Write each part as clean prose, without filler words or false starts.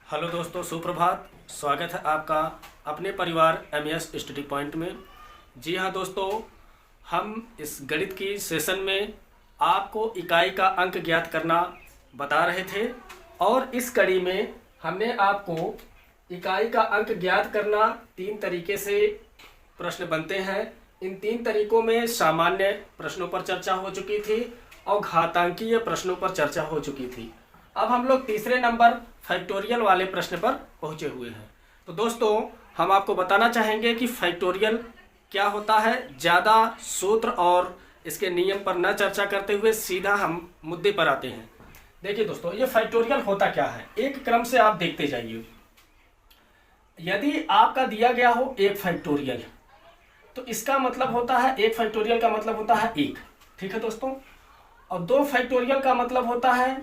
Hello दोस्तों, सुप्रभात। स्वागत है आपका अपने परिवार एमएस स्टडी पॉइंट में। जी हाँ दोस्तों, हम इस गणित की सेशन में आपको इकाई का अंक ज्ञात करना बता रहे थे और इस कड़ी में हमने आपको इकाई का अंक ज्ञात करना 3 तरीके से प्रश्न बनते हैं। इन 3 तरीकों में सामान्य प्रश्नों पर चर्चा हो चुकी थी और घातांकीय प्रश्नों पर चर्चा हो चुकी थी। अब हम लोग तीसरे नंबर फैक्टोरियल वाले प्रश्न पर पहुंचे हुए हैं। तो दोस्तों, हम आपको बताना चाहेंगे कि फैक्टोरियल क्या होता है। ज़्यादा सूत्र और इसके नियम पर न चर्चा करते हुए सीधा हम मुद्दे पर आते हैं। देखिए दोस्तों, ये फैक्टोरियल होता क्या है, एक क्रम से आप देखते जाइए। यदि आपका दिया गया हो 1 फैक्टोरियल, तो इसका मतलब होता है 1 फैक्टोरियल का मतलब होता है 1, ठीक है दोस्तों। और 2 फैक्टोरियल का मतलब होता है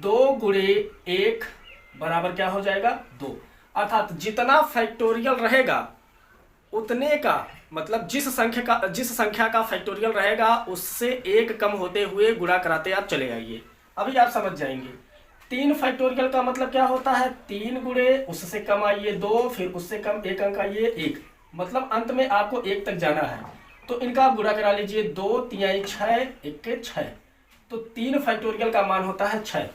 2 गुणे 1 बराबर क्या हो जाएगा, 2। अर्थात जितना फैक्टोरियल रहेगा उतने का मतलब जिस संख्या का फैक्टोरियल रहेगा उससे 1 कम होते हुए गुणा कराते आप चले आइए। अभी आप समझ जाएंगे। 3 फैक्टोरियल का मतलब क्या होता है, 3 गुणे उससे कम आइए 2, फिर उससे कम 1 अंक आइए 1, मतलब अंत में आपको 1 तक जाना है। तो इनका आप गुणा करा लीजिए, 2 3 6 1 के 6, तो 3 फैक्टोरियल का मान होता है 6।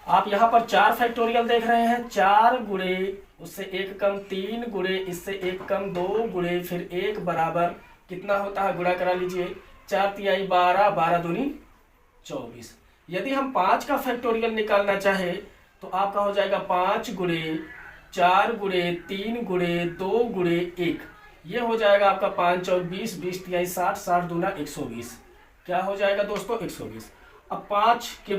आप यहाँ पर 4 फैक्टोरियल देख रहे हैं, 4 गुणे उससे 1 कम, 3 गुणे इससे 1 कम, 2 गुणे फिर 1 बराबर कितना होता है, गुणा करा लीजिए, 4 3 12, 12 दूनी 24। यदि हम 5 का फैक्टोरियल निकालना चाहे तो आपका हो जाएगा 5 गुणे 4 गुणे 3 गुणे 2 गुणे 1, ये हो जाएगा आपका 5 और 20, 20 3 60, 60 दूना 120। क्या हो जाएगा दोस्तों, 120। अब 5 के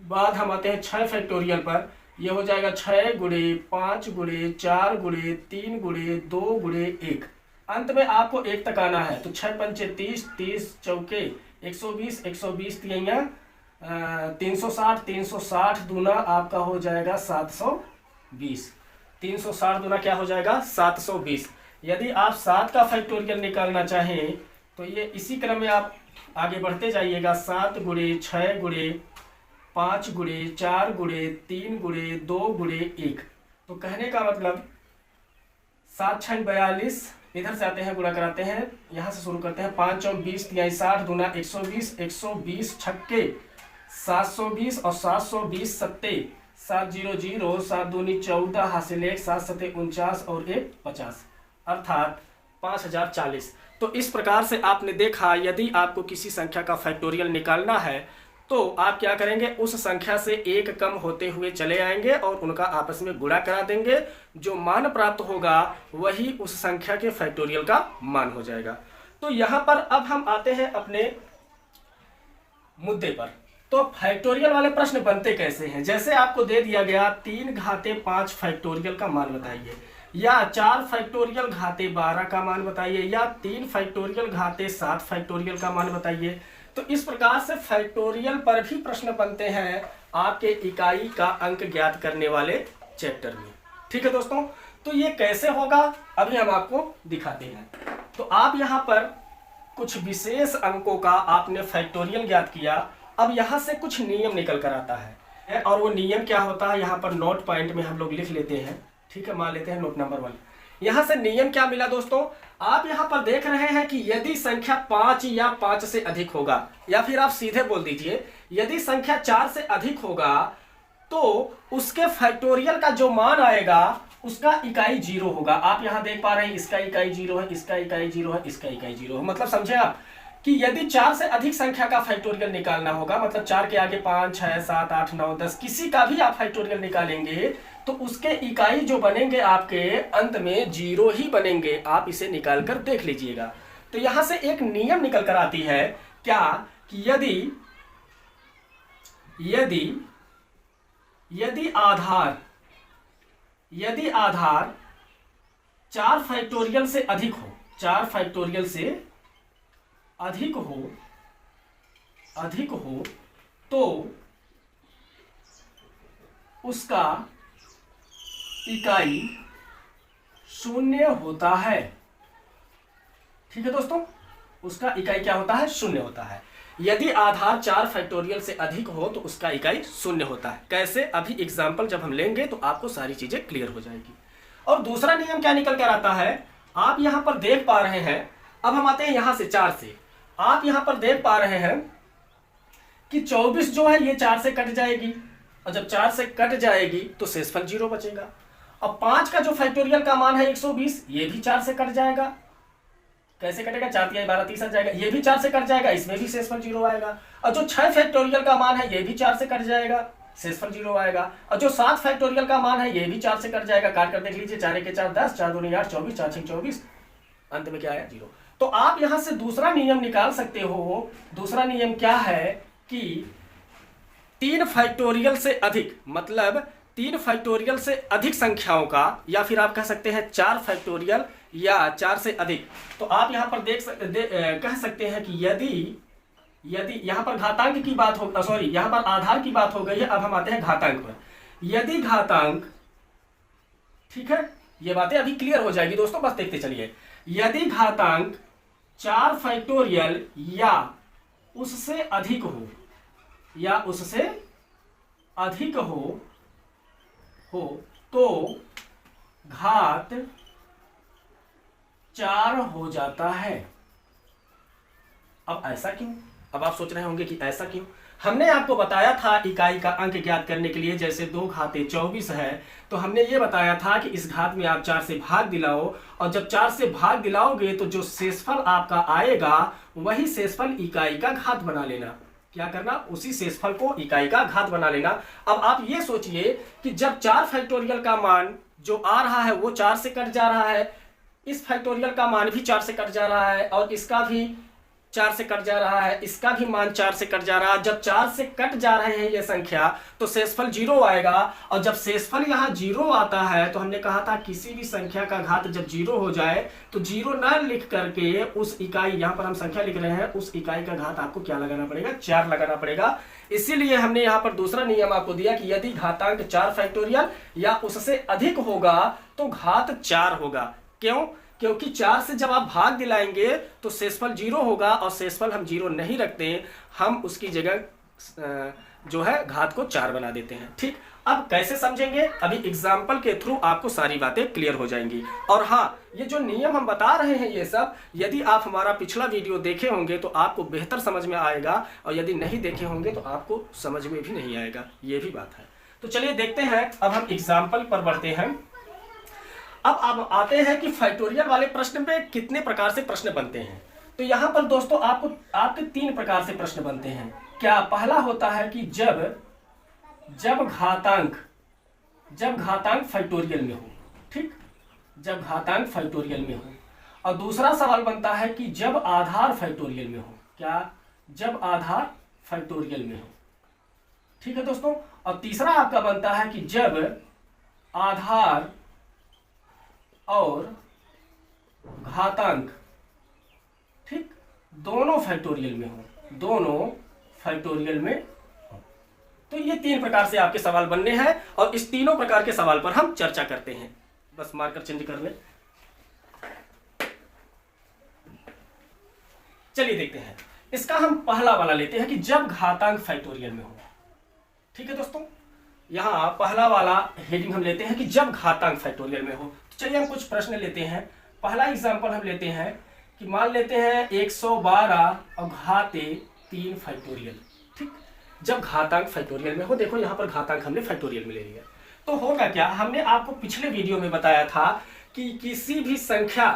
बाद हम आते हैं 6 फैक्टोरियल पर। यह हो जाएगा 6 गुणे 5 गुणे 4 गुणे 3 गुणे 2 गुणे 1, अंत में आपको 1 तक आना है। तो 6 पंचे 30, 30 चौके 120, 120 तिहैया 360, 360 दूना आपका हो जाएगा 720। 360 दूना क्या हो जाएगा, 720। यदि आप 7 का फैक्टोरियल निकालना चाहें तो ये इसी क्रम में आप आगे बढ़ते जाइएगा। 7 गुणे 6 गुणे 5 गुणे 4 गुणे 3 गुणे 2 गुणे 1, तो कहने का मतलब 7 6 42, इधर से आते हैं गुणा कराते हैं, यहाँ से शुरू करते हैं। 5 और 20 3 60 दूना 120, 120 छक्के 720 और 720 सत्ते 7 0 0, 7 दूनी 14 हासिल 1, 7 सत्ते 49 और 1 50, अर्थात 5040। तो इस प्रकार से आपने देखा, यदि आपको किसी संख्या का फैक्टोरियल निकालना है तो आप क्या करेंगे, उस संख्या से 1 कम होते हुए चले आएंगे और उनका आपस में गुणा करा देंगे। जो मान प्राप्त होगा वही उस संख्या के फैक्टोरियल का मान हो जाएगा। तो यहाँ पर अब हम आते हैं अपने मुद्दे पर। तो फैक्टोरियल वाले प्रश्न बनते कैसे हैं। जैसे आपको दे दिया गया 3 घाते 5 फैक्टोरियल का मान बताइए, या 4 फैक्टोरियल घाते 12 का मान बताइए, या 3 फैक्टोरियल घाते 7 फैक्टोरियल का मान बताइए। तो इस प्रकार से फैक्टोरियल पर भी प्रश्न बनते हैं आपके इकाई का अंक ज्ञात करने वाले चैप्टर में। ठीक है दोस्तों, तो ये कैसे होगा अभी हम आपको दिखाते हैं। तो आप यहाँ पर कुछ विशेष अंकों का आपने फैक्टोरियल ज्ञात किया। अब यहाँ से कुछ नियम निकल कर आता है और वो नियम क्या होता है यहाँ पर नोट पॉइंट में हम लोग लिख लेते हैं। ठीक है, मान लेते हैं नोट नंबर 1। यहाँ से नियम क्या मिला दोस्तों, आप यहाँ पर देख रहे हैं कि यदि संख्या 5 या 5 से अधिक होगा, या फिर आप सीधे बोल दीजिए यदि संख्या 4 से अधिक होगा तो उसके फैक्टोरियल का जो मान आएगा उसका इकाई 0 होगा। आप यहाँ देख पा रहे हैं इसका इकाई 0 है, इसका इकाई 0 है, इसका इकाई 0 है। मतलब समझे आप कि यदि 4 से अधिक संख्या का फैक्टोरियल निकालना होगा, मतलब 4 के आगे 5 6 7 8 9 10 किसी का भी आप फैक्टोरियल निकालेंगे तो उसके इकाई जो बनेंगे आपके अंत में 0 ही बनेंगे। आप इसे निकाल कर देख लीजिएगा। तो यहां से एक नियम निकल कर आती है क्या, कि यदि आधार 4 फैक्टोरियल से अधिक हो, 4 फैक्टोरियल से अधिक हो तो उसका इकाई 0 होता है। ठीक है दोस्तों, उसका इकाई क्या होता है, 0 होता है। यदि आधार 4 फैक्टोरियल से अधिक हो तो उसका इकाई शून्य होता है। कैसे, अभी एग्जाम्पल जब हम लेंगे तो आपको सारी चीजें क्लियर हो जाएगी। और दूसरा नियम क्या निकल कर आता है, आप यहां पर देख पा रहे हैं, अब हम आते हैं यहां से 4 से, आप यहां पर देख पा रहे हैं कि 24 जो है ये 4 से कट जाएगी, और जब 4 से कट जाएगी तो शेषफल 0 बचेगा। अब 5 का जो फैक्टोरियल का मान है 120, ये भी 4 से कट जाएगा। कैसे कटेगा, 4 तिहाई 12 30 जाएगा, ये भी 4 से कट जाएगा, इसमें भी शेषफल 0 आएगा। और जो 6 फैक्टोरियल का मान है ये भी 4 से कट जाएगा, शेषफल 0 आएगा। और जो 7 फैक्टोरियल का मान है ये भी 4 से कट जाएगा। काट कर देख लीजिए, 4 1 4 10, 4 2 8 24, 4 6 24, अंत में क्या आया 0। तो आप यहां से दूसरा नियम निकाल सकते हो। दूसरा नियम क्या है कि 3 फैक्टोरियल से अधिक, मतलब 3 फैक्टोरियल से अधिक संख्याओं का, या फिर आप कह सकते हैं 4 फैक्टोरियल या 4 से अधिक। तो आप यहां पर कह सकते हैं कि यदि यहां पर घातांक की बात हो, सॉरी यहां पर आधार की बात हो गई है, अब हम आते हैं घातांक पर। यदि घातांक, ठीक है, ये बातें अभी क्लियर हो जाएगी दोस्तों, बस देखते चलिए। यदि घातांक 4 फैक्टोरियल या उससे अधिक हो, या उससे अधिक हो तो घात 4 हो जाता है। अब ऐसा क्यों? अब आप सोच रहे होंगे कि ऐसा क्यों। हमने आपको बताया था इकाई का अंक ज्ञात करने के लिए, जैसे 2 घाते 24 है, तो हमने ये बताया था कि इस घात में आप 4 से भाग दिलाओ, और जब 4 से भाग दिलाओगे तो जो शेषफल आपका आएगा वही शेषफल इकाई का घात बना लेना। क्या करना, उसी शेषफल को इकाई का घात बना लेना। अब आप ये सोचिए कि जब 4 फैक्टोरियल का मान जो आ रहा है वो 4 से कट जा रहा है, इस फैक्टोरियल का मान भी 4 से कट जा रहा है, और इसका भी 4 से कट जा रहा है, इसका भी मान 4 से कट जा रहा है। जब 4 से कट जा रहे हैं ये संख्या तो शेषफल 0 आएगा, और जब शेषफल यहाँ 0 आता है तो हमने कहा था किसी भी संख्या का घात जब 0 हो जाए तो 0 न लिख करके उस इकाई, यहाँ पर हम संख्या लिख रहे हैं, उस इकाई का घात आपको क्या लगाना पड़ेगा, 4 लगाना पड़ेगा। इसीलिए हमने यहाँ पर दूसरा नियम आपको दिया कि यदि घातांक 4 फैक्टोरियल या उससे अधिक होगा तो घात 4 होगा। क्यों? क्योंकि 4 से जब आप भाग दिलाएंगे तो शेषफल 0 होगा, और शेषफल हम 0 नहीं रखते, हम उसकी जगह जो है घात को 4 बना देते हैं। ठीक, अब कैसे समझेंगे, अभी एग्जाम्पल के थ्रू आपको सारी बातें क्लियर हो जाएंगी। और हाँ, ये जो नियम हम बता रहे हैं ये सब, यदि आप हमारा पिछला वीडियो देखे होंगे तो आपको बेहतर समझ में आएगा, और यदि नहीं देखे होंगे तो आपको समझ में भी नहीं आएगा, ये भी बात है। तो चलिए देखते हैं, अब हम एग्जाम्पल पर बढ़ते हैं। अब आते हैं कि फैक्टोरियल वाले प्रश्न में कितने प्रकार से प्रश्न बनते हैं। तो यहाँ पर दोस्तों आपके 3 प्रकार से प्रश्न बनते हैं। क्या, पहला होता है कि जब घातांक फैक्टोरियल में हो, ठीक, जब घातांक फैक्टोरियल में हो। और दूसरा सवाल बनता है कि जब आधार फैक्टोरियल में हो। क्या, जब आधार फैक्टोरियल में हो, ठीक है दोस्तों। और तीसरा आपका बनता है कि जब आधार और घातांक, ठीक, दोनों फैक्टोरियल में हो, दोनों फैक्टोरियल में हो। तो ये 3 प्रकार से आपके सवाल बनने हैं, और इस तीनों प्रकार के सवाल पर हम चर्चा करते हैं। बस मार्कर चेंज कर ले। चलिए देखते हैं, इसका हम पहला वाला लेते हैं कि जब घातांक फैक्टोरियल में हो। ठीक है दोस्तों, यहां पहला वाला हेडिंग हम लेते हैं कि जब घातांक फैक्टोरियल में हो। चलिए हम कुछ प्रश्न लेते हैं। पहला एग्जांपल हम लेते हैं कि मान लेते हैं 112 और घाते 3 फैक्टोरियल, ठीक, जब घातांक फैक्टोरियल में हो। देखो यहाँ पर घातांक हमने फैक्टोरियल में ले लिया, तो होगा क्या, हमने आपको पिछले वीडियो में बताया था कि किसी भी संख्या,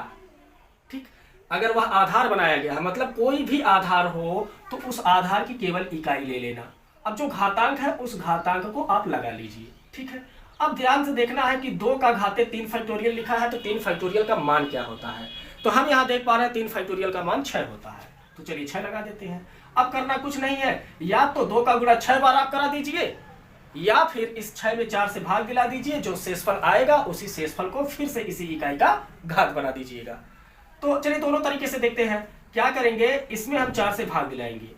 ठीक, अगर वह आधार बनाया गया है, मतलब कोई भी आधार हो तो उस आधार की केवल इकाई ले लेना। अब जो घातांक है उस घातांक को आप लगा लीजिए, ठीक है। अब ध्यान से देखना है कि 2 का घाते 3 फैक्टोरियल लिखा है, तो 3 फैक्टोरियल का मान क्या होता है। तो हम यहाँ देख पा रहे हैं 3 फैक्टोरियल का मान 6 होता है, तो चलिए 6 लगा देते हैं। अब करना कुछ नहीं है, या तो 2 का गुणा 6 बार आप करा दीजिए, या फिर इस 6 में 4 से भाग दिला दीजिए, जो शेषफल आएगा उसी शेषफल को फिर से इसी इकाई का घात बना दीजिएगा। तो चलिए दोनों तरीके से देखते हैं। क्या करेंगे, इसमें हम 4 से भाग दिलाएंगे,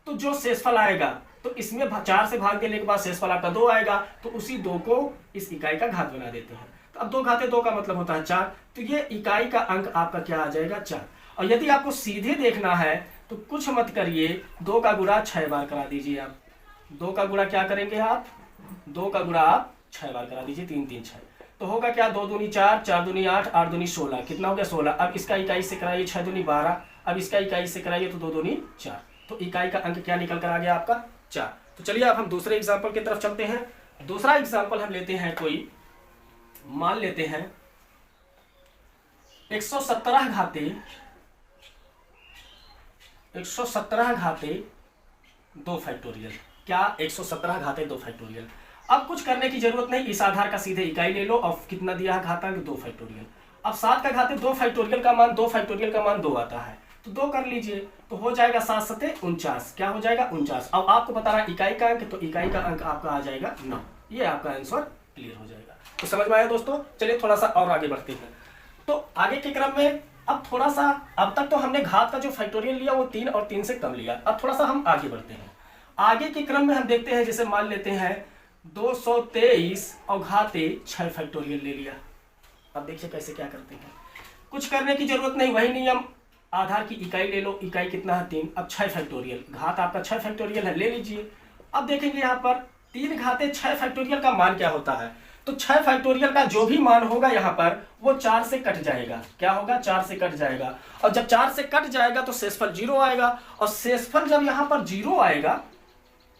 तो जो शेषफल आएगा, तो इसमें 4 से भाग देने के बाद शेषफल आपका 2 आएगा, तो उसी 2 को इस इकाई का घात बना देते हैं। तो अब 2 घाते 2 का मतलब होता है 4, तो ये इकाई का अंक आपका क्या आ जाएगा, 4। और यदि आपको सीधे देखना है तो कुछ मत करिए, 2 का गुणा 6 बार करा दीजिए आप। 2 का गुणा क्या करेंगे आप, 2 का गुणा आप 6 बार करा दीजिए, 3 3 6, तो होगा क्या, 2 दूनी 4, 4 दूनी 8, 8 दूनी 16, कितना हो गया 16। अब इसका इकाई से कराइए, 6 दूनी 12, अब इसका इकाई से कराइए तो 2 दूनी 4, तो इकाई का अंक क्या निकल कर आ गया आपका 4। तो चलिए अब हम दूसरे एग्जाम्पल की तरफ चलते हैं। दूसरा एग्जाम्पल हम लेते हैं, कोई मान लेते हैं 117 घाते 2 फैक्टोरियल। क्या 117 घाते 2 फैक्टोरियल। अब कुछ करने की जरूरत नहीं, इस आधार का सीधे इकाई ले लो और कितना दिया है घातांक 2 फैक्टोरियल। अब 7 का घाते 2 फैक्टोरियल का मान 2 फैक्टोरियल का मान 2 आता है, तो 2 कर लीजिए, तो हो जाएगा 7 सते 49। क्या हो जाएगा 49। अब आपको बता रहा है इकाई का अंक, तो इकाई का अंक आपका आ जाएगा 9। ये आपका आंसर क्लियर हो जाएगा। तो समझ में आया दोस्तों। चलिए थोड़ा सा और आगे बढ़ते हैं। तो आगे के क्रम में अब थोड़ा सा, अब तक तो हमने घात का जो फैक्टोरियल लिया वो 3 और 3 से कम लिया। अब थोड़ा सा हम आगे बढ़ते हैं। आगे के क्रम में हम देखते हैं, जैसे मान लेते हैं 223 और घाते 6 फैक्टोरियल ले लिया। अब देखिए कैसे क्या करते हैं। कुछ करने की जरूरत नहीं, वही नियम, आधार की इकाई ले लो, इकाई कितना है 3। अब 6 फैक्टोरियल, घात आपका 6 फैक्टोरियल है, ले लीजिए। अब देखेंगे यहाँ पर 3 घाते 6 फैक्टोरियल का मान क्या होता है। तो 6 फैक्टोरियल का जो भी मान होगा यहाँ पर वो 4 से कट जाएगा। क्या होगा, 4 से कट जाएगा। और जब 4 से कट जाएगा तो शेषफल 0 आएगा, और शेषफल जब यहाँ पर 0 आएगा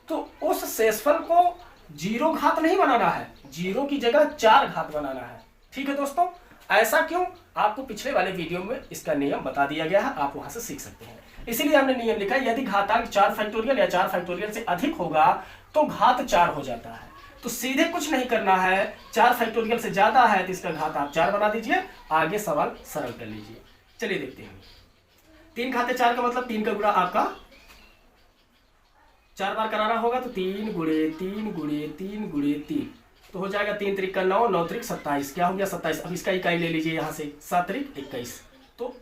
तो उस शेषफल को 0 घात नहीं बनाना है, 0 की जगह 4 घात बनाना है। ठीक है दोस्तों, ऐसा क्यों, आपको पिछले वाले वीडियो में इसका नियम बता दिया गया है, आप वहां से सीख सकते हैं। इसीलिए हमने नियम लिखा, यदि घातांक 4 फैक्टोरियल या 4 फैक्टोरियल से अधिक होगा तो घात 4 हो जाता है। तो सीधे कुछ नहीं करना है, 4 फैक्टोरियल से ज्यादा है तो इसका घात आप 4 बना दीजिए, आगे सवाल सरल कर लीजिए। चलिए देखते हैं। 3 घाते 4 का मतलब 3 का गुणा आपका 4 बार कराना होगा, तो 3 गुणे 3 गुणे 3 गुणे 3, तो हो जाएगा 3 त्रिक 9, 9 त्रिक 27। क्या हो गया 27। अब इसका इकाई ले लीजिए यहाँ से, 7 त्रिक 21, तो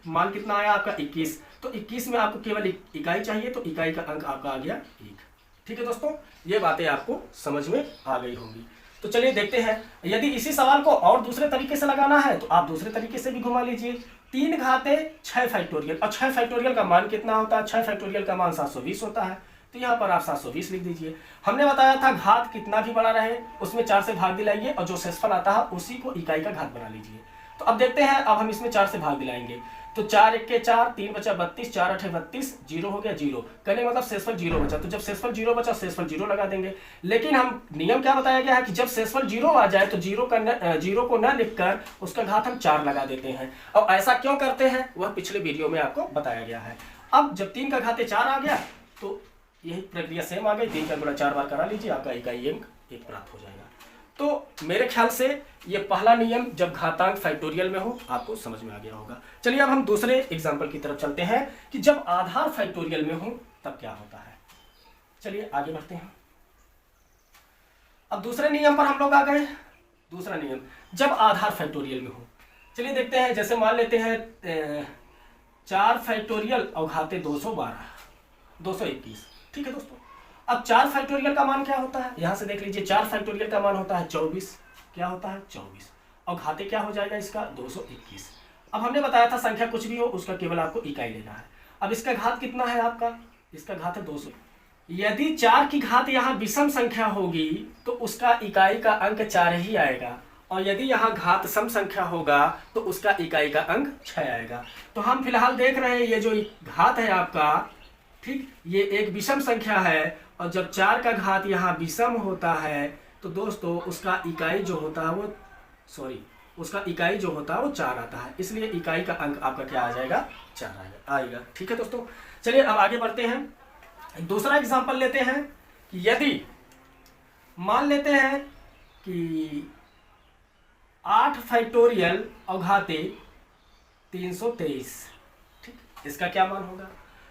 मान कितना आया आपका 21। तो 21 में आपको केवल इकाई चाहिए, तो इकाई का अंक आपका आ गया 1। ठीक है दोस्तों, ये बातें आपको समझ में आ गई होंगी। तो चलिए देखते हैं, यदि इसी सवाल को और दूसरे तरीके से लगाना है तो आप दूसरे तरीके से भी घुमा लीजिए। 3 घाते 6 फैक्टोरियल, और 6 फैक्टोरियल का मान कितना होता है, 6 फैक्टोरियल का मान 720 होता है, तो यहाँ पर आप 720 लिख दीजिए। हमने बताया था घात कितना भी बड़ा रहे उसमें 4 से भाग दिलाइए, और जो शेषफल आता है उसी को इकाई का घात बना लीजिए। तो अब देखते हैं, अब हम इसमें 4 से भाग दिलाएंगे, तो 4 1 के 4, 3 बचा 32, 4 8 32, 0 हो गया 0, कहने मतलब शेषफल 0 बचा। तो जब शेषफल 0 बचा, शेषफल 0 लगा देंगे। लेकिन हम नियम क्या बताया गया है कि जब शेषफल 0 आ जाए तो 0 को न लिखकर उसका घात हम 4 लगा देते हैं। अब ऐसा क्यों करते हैं वह पिछले वीडियो में आपको बताया गया है। अब जब 3 का घाते 4 आ गया तो यही प्रक्रिया सेम आ गई, 3 का गुणा 4 बार करा लीजिए, आपका इकाई अंक 1 प्राप्त हो जाएगा। तो मेरे ख्याल से ये पहला नियम जब घातांक फैक्टोरियल में हो आपको समझ में आ गया होगा। चलिए अब हम दूसरे एग्जाम्पल की तरफ चलते हैं कि जब आधार फैक्टोरियल में हो तब क्या होता है। चलिए आगे बढ़ते हैं। अब दूसरे नियम पर हम लोग आ गए। दूसरा नियम जब आधार फैक्टोरियल में हो, चलिए देखते हैं। जैसे मान लेते हैं 4 फैक्टोरियल और घाते 212, 221। ठीक है दोस्तों, अब 4 फैक्टोरियल का मान क्या होता है, यहां से देख लीजिए। 4 फैक्टोरियल का मान होता है 24। क्या होता है 24, और घाते क्या हो जाएगा इसका 221। अब हमने बताया था संख्या कुछ भी हो उसका केवल आपको इकाई लेना है। अब इसका घात कितना है आपका, इसका घात है 200। यदि 4 की घात यहाँ विषम संख्या होगी तो उसका इकाई का अंक 4 ही आएगा, और यदि यहाँ घात सम संख्या होगा तो उसका इकाई का अंक 6 आएगा। तो हम फिलहाल देख रहे हैं ये जो घात है आपका, ठीक, ये एक विषम संख्या है, और जब 4 का घात यहाँ विषम होता है तो दोस्तों उसका इकाई जो होता है वो उसका इकाई जो होता है वो 4 आता है, इसलिए इकाई का अंक आपका क्या आ जाएगा 4 आएगा। ठीक है दोस्तों, चलिए अब आगे बढ़ते हैं। दूसरा एग्जांपल लेते हैं कि यदि मान लेते हैं कि 8 फैक्टोरियल और घाते 323, ठीक, इसका क्या मान होगा।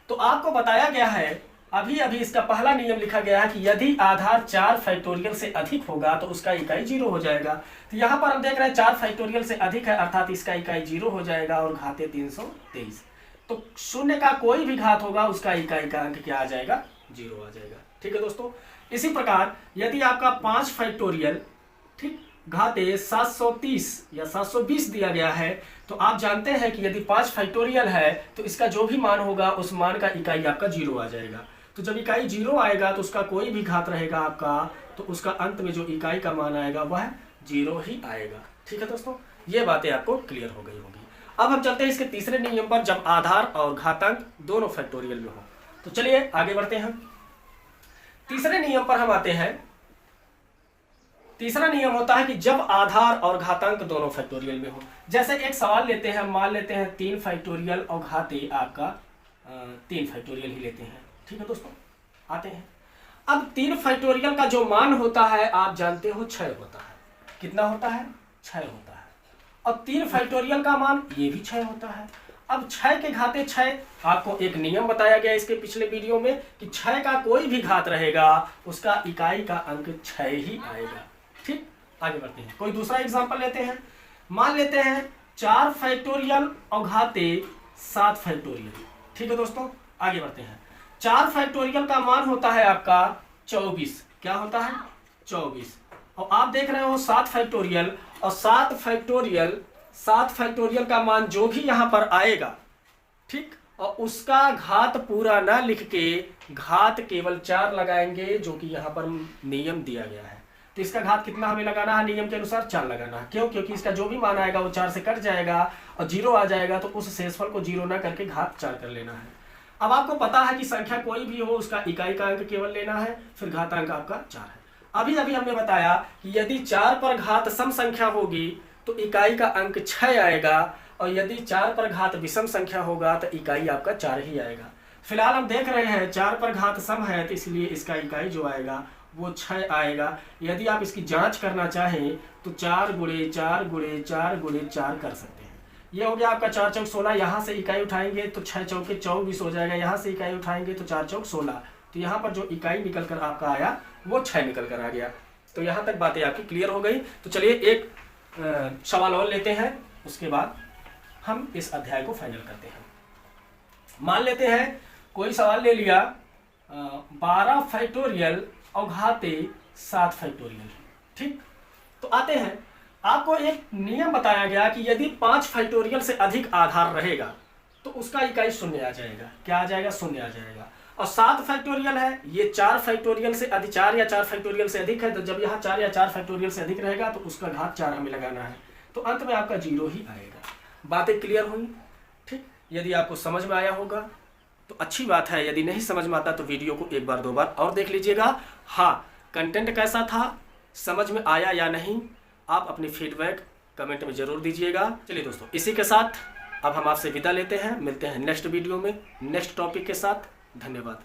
तो आपको बताया गया है, अभी इसका पहला नियम लिखा गया है कि यदि आधार 4 फैक्टोरियल से अधिक होगा तो उसका इकाई 0 हो जाएगा। तो यहाँ पर हम देख रहे हैं 4 फैक्टोरियल से अधिक है, अर्थात इसका इकाई 0 हो जाएगा, और घाते 323। तो शून्य का कोई भी घात होगा उसका इकाई का अंक क्या आ जाएगा 0 आ जाएगा। ठीक है दोस्तों, इसी प्रकार यदि आपका 5 फैक्टोरियल, ठीक, घाते 730 या 720 दिया गया है, तो आप जानते हैं कि यदि 5 फैक्टोरियल है तो इसका जो भी मान होगा उस मान का इकाई आपका 0 आ जाएगा। तो जब इकाई 0 आएगा तो उसका कोई भी घात रहेगा आपका, तो उसका अंत में जो इकाई का मान आएगा वह 0 ही आएगा। ठीक है दोस्तों, ये बातें आपको क्लियर हो गई होगी। अब हम चलते हैं इसके तीसरे नियम पर, जब आधार और घातांक दोनों फैक्टोरियल में हो। तो चलिए आगे बढ़ते हैं। तीसरे नियम पर हम आते हैं। तीसरा नियम होता है कि जब आधार और घातांक दोनों फैक्टोरियल में हो। जैसे एक सवाल लेते हैं, मान लेते हैं 3 फैक्टोरियल और घाते आपका 3 फैक्टोरियल ही लेते हैं। ठीक है दोस्तों, आते हैं। अब 3 फैक्टोरियल का जो मान होता है आप जानते हो 6 होता है। कितना होता है? 6 होता है। और 3 फैक्टोरियल का मान ये भी 6 होता है। अब 6 के घाते 6, आपको एक नियम बताया गया इसके पिछले वीडियो में कि 6 का कोई भी घात रहेगा उसका इकाई का अंक 6 ही आएगा। ठीक, आगे बढ़ते हैं। कोई दूसरा एग्जांपल लेते हैं। मान लेते हैं 4 फैक्टोरियल और घाते 7 फैक्टोरियल। ठीक है दोस्तों, आगे बढ़ते हैं। 4 फैक्टोरियल का मान होता है आपका 24। क्या होता है? 24। और आप देख रहे हो 7 फैक्टोरियल, और 7 फैक्टोरियल का मान जो भी यहां पर आएगा, ठीक, और उसका घात पूरा ना लिख के घात केवल 4 लगाएंगे, जो कि यहां पर नियम दिया गया है। तो इसका घात कितना हमें लगाना है? नियम के अनुसार 4 लगाना है। क्यों? क्योंकि इसका जो भी मान आएगा वो 4 से कट जाएगा और 0 आ जाएगा, तो उस शेषफल को 0 ना करके घात 4 कर लेना है। अब आपको पता है कि संख्या कोई भी हो उसका इकाई का अंक केवल लेना है, फिर घातांक आपका 4 है। अभी अभी हमने बताया कि यदि 4 पर घात सम संख्या होगी तो इकाई का अंक 6 आएगा, और यदि 4 पर घात विषम संख्या होगा तो इकाई आपका 4 ही आएगा। फिलहाल हम देख रहे हैं 4 पर घात सम है, तो इसलिए इसका इकाई जो आएगा वो 6 आएगा। यदि आप इसकी जांच करना चाहें तो 4 गुणे 4 गुणे 4 गुणे 4 कर सकते हैं। ये हो गया आपका 4 चौक 16। यहाँ से इकाई उठाएंगे तो 6 चौके 24 हो जाएगा। यहाँ से इकाई उठाएंगे तो 4 चौक 16। तो यहाँ पर जो इकाई निकल कर आपका आया वो 6 निकल कर आ गया। तो यहाँ तक बातें आपकी क्लियर हो गई। तो चलिए एक सवाल और लेते हैं, उसके बाद हम इस अध्याय को फाइनल करते हैं। मान लेते हैं कोई सवाल ले लिया 12 फैक्टोरियल और घाते 7 फैक्टोरियल। ठीक, तो आते हैं। आपको एक नियम बताया गया कि यदि 5 फैक्टोरियल से अधिक आधार रहेगा तो उसका इकाई 0 आ जाएगा। क्या आ जाएगा? 0 आ जाएगा। और 7 फैक्टोरियल है, ये 4 फैक्टोरियल से अधिक, 4 या 4 फैक्टोरियल से अधिक है, तो जब यहाँ 4 या 4 फैक्टोरियल से अधिक रहेगा तो उसका घात 4 हमें लगाना है, तो अंत में आपका 0 ही आएगा। बातें क्लियर हुई? ठीक, यदि आपको समझ में आया होगा तो अच्छी बात है। यदि नहीं समझ में आता तो वीडियो को एक बार 2 बार और देख लीजिएगा। हाँ, कंटेंट कैसा था, समझ में आया या नहीं, आप अपनी फीडबैक कमेंट में जरूर दीजिएगा। चलिए दोस्तों, इसी के साथ अब हम आपसे विदा लेते हैं। मिलते हैं नेक्स्ट वीडियो में नेक्स्ट टॉपिक के साथ। धन्यवाद।